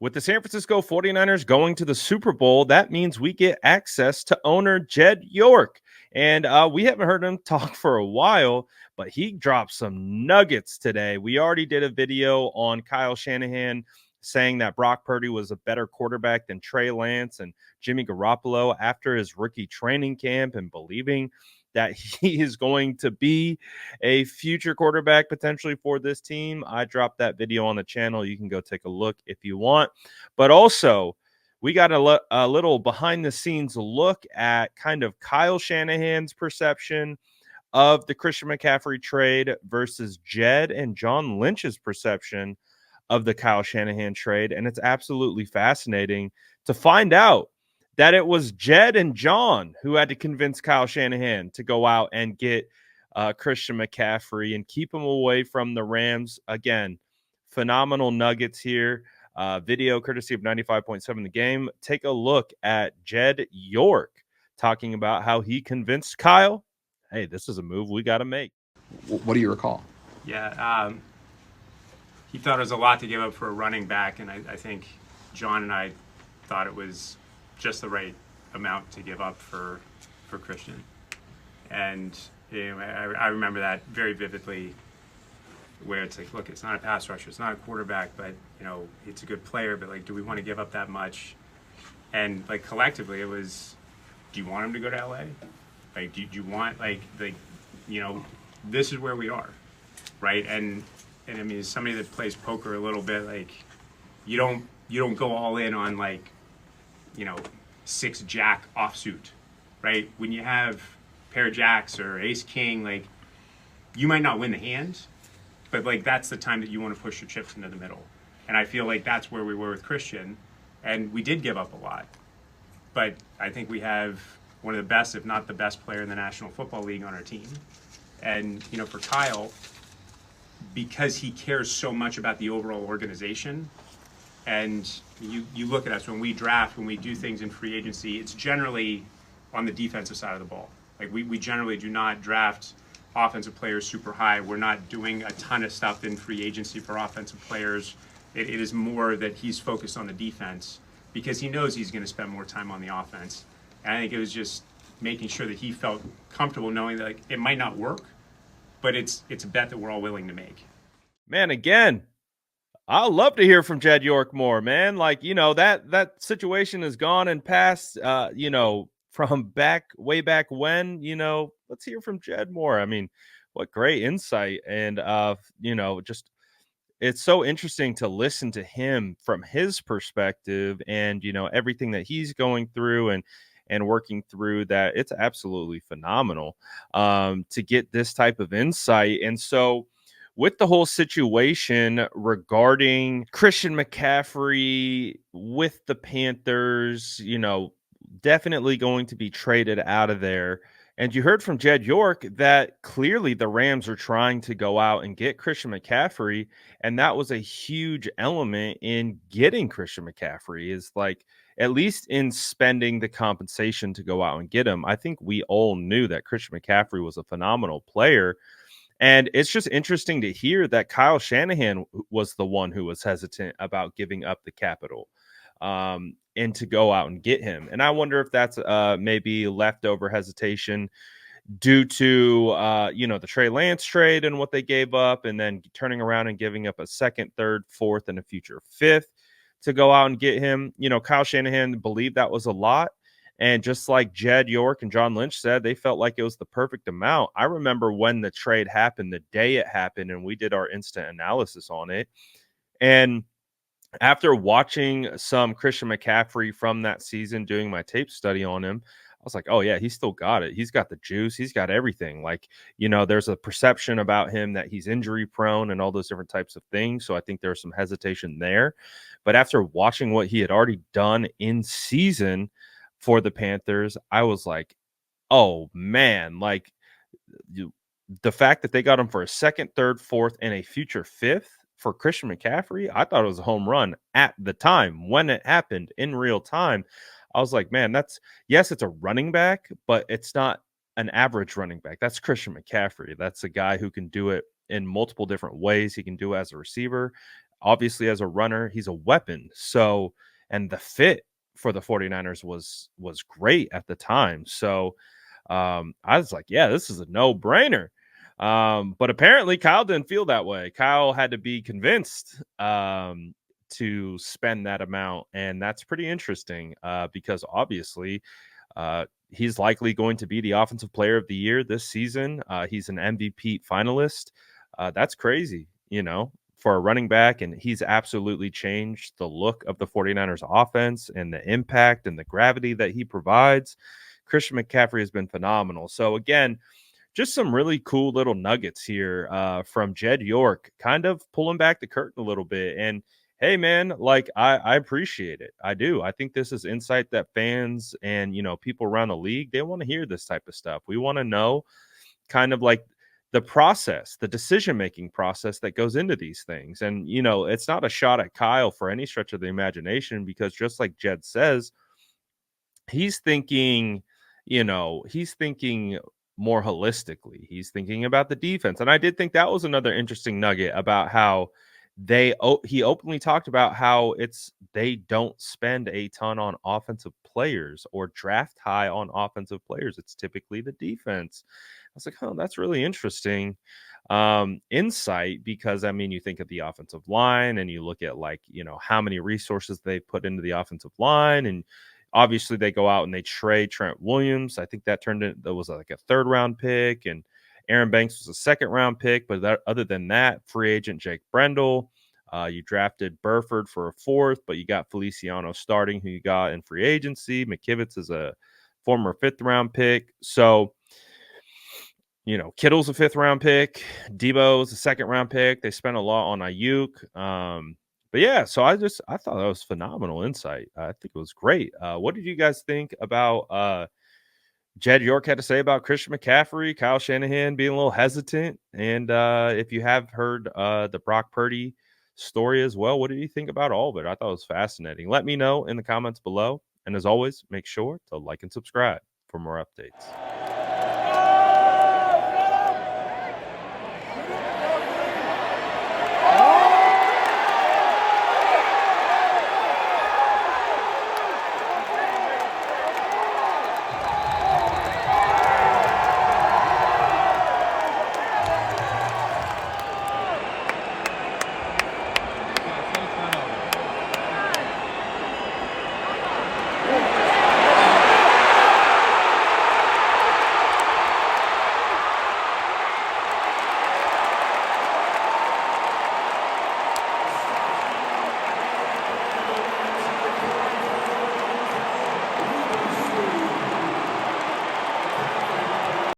With the San Francisco 49ers going to the Super Bowl, that means we get access to owner Jed York. And we haven't heard him talk for a while, but he dropped some nuggets today. We already did a video on Kyle Shanahan saying that Brock Purdy was a better quarterback than Trey Lance and Jimmy Garoppolo after his rookie training camp, and believing that he is going to be a future quarterback potentially for this team. I dropped that video on the channel. You can go take a look if you want. But also, we got a little behind the scenes look at kind of Kyle Shanahan's perception of the Christian McCaffrey trade versus Jed and John Lynch's perception of the Kyle Shanahan trade. And it's absolutely fascinating to find out that it was Jed and John who had to convince Kyle Shanahan to go out and get Christian McCaffrey and keep him away from the Rams. Again, phenomenal nuggets here. Video courtesy of 95.7 The Game. Take a look at Jed York talking about how he convinced Kyle, hey, this is a move we got to make. What do you recall? Yeah, he thought it was a lot to give up for a running back, and I think John and I thought it was just the right amount to give up for Christian. And you know, I remember that very vividly, where it's like, look, it's not a pass rusher, it's not a quarterback, but you know, it's a good player, but like, do we want to give up that much? And like collectively, it was, do you want him to go to LA? Like, do you want like you know, this is where we are, right? And I mean, as somebody that plays poker a little bit, like, you don't go all in on like, you know, 6 jack offsuit, right? When you have pair of jacks or ace king, like, you might not win the hand, but like, that's the time that you want to push your chips into the middle. And I feel like that's where we were with Christian, and we did give up a lot, but I think we have one of the best, if not the best player in the National Football League on our team. And you know, for Kyle, because he cares so much about the overall organization, and you look at us when we draft, when we do things in free agency, it's generally on the defensive side of the ball. Like, we generally do not draft offensive players super high. We're not doing a ton of stuff in free agency for offensive players. It is more that he's focused on the defense because he knows he's going to spend more time on the offense. And I think it was just making sure that he felt comfortable knowing that, like, it might not work, but it's a bet that we're all willing to make. Man, again, I'd love to hear from Jed York more, man. Like, you know, that situation is gone and past, you know, from way back when. You know, let's hear from Jed more. I mean, what great insight. And, you know, just, it's so interesting to listen to him from his perspective and, you know, everything that he's going through and working through. That it's absolutely phenomenal to get this type of insight. And so, with the whole situation regarding Christian McCaffrey with the Panthers, you know, definitely going to be traded out of there. And you heard from Jed York that clearly the Rams are trying to go out and get Christian McCaffrey. And that was a huge element in getting Christian McCaffrey, is like, at least in spending the compensation to go out and get him. I think we all knew that Christian McCaffrey was a phenomenal player. And it's just interesting to hear that Kyle Shanahan was the one who was hesitant about giving up the capital and to go out and get him. And I wonder if that's maybe leftover hesitation due to, you know, the Trey Lance trade and what they gave up, and then turning around and giving up a 2nd, 3rd, 4th, and a future 5th to go out and get him. You know, Kyle Shanahan believed that was a lot. And just like Jed York and John Lynch said, they felt like it was the perfect amount. I remember when the trade happened, the day it happened, and we did our instant analysis on it. And after watching some Christian McCaffrey from that season, doing my tape study on him, I was like, oh, yeah, he's still got it. He's got the juice. He's got everything. Like, you know, there's a perception about him that he's injury prone and all those different types of things. So I think there's some hesitation there. But after watching what he had already done in season for the Panthers, I was like, oh man, like the fact that they got him for a 2nd, 3rd, 4th, and a future 5th for Christian McCaffrey, I thought it was a home run at the time when it happened in real time. I was like, man, yes, it's a running back, but it's not an average running back. That's Christian McCaffrey. That's a guy who can do it in multiple different ways. He can do it as a receiver. obviously as a runner, he's a weapon. So, and the fit for the 49ers was great at the time. So, I was like, yeah, this is a no-brainer. But apparently Kyle didn't feel that way. Kyle had to be convinced to spend that amount, and that's pretty interesting because obviously he's likely going to be the offensive player of the year this season. He's an MVP finalist. That's crazy, for a running back, and he's absolutely changed the look of the 49ers offense and the impact and the gravity that he provides. Christian McCaffrey has been phenomenal. So again, just some really cool little nuggets here from Jed York, kind of pulling back the curtain a little bit. And hey, man, like I appreciate it. I do. I think this is insight that fans and people around the league, they want to hear this type of stuff. We want to know kind of like the process, the decision-making process that goes into these things. And it's not a shot at Kyle for any stretch of the imagination, because just like Jed says, he's thinking, he's thinking more holistically. He's thinking about the defense. And I did think that was another interesting nugget about how he openly talked about how they don't spend a ton on offensive players or draft high on offensive players. It's typically the defense. I was like, oh, that's really interesting insight, because I mean, you think of the offensive line and you look at how many resources they put into the offensive line, and obviously they go out and they trade Trent Williams. I think that was like a 3rd round pick, and Aaron Banks was a 2nd round pick. But other than that, free agent Jake Brendel. You drafted Burford for a 4th, but you got Feliciano starting, who you got in free agency. McKivitz is a former 5th round pick. So, Kittle's a 5th round pick. Debo's a 2nd round pick. They spent a lot on Ayuk. But yeah, so I thought that was phenomenal insight. I think it was great. What did you guys think about Jed York had to say about Christian McCaffrey, Kyle Shanahan being a little hesitant? And if you have heard the Brock Purdy story as well, what did you think about all of it? I thought it was fascinating. Let me know in the comments below. And as always, make sure to like and subscribe for more updates.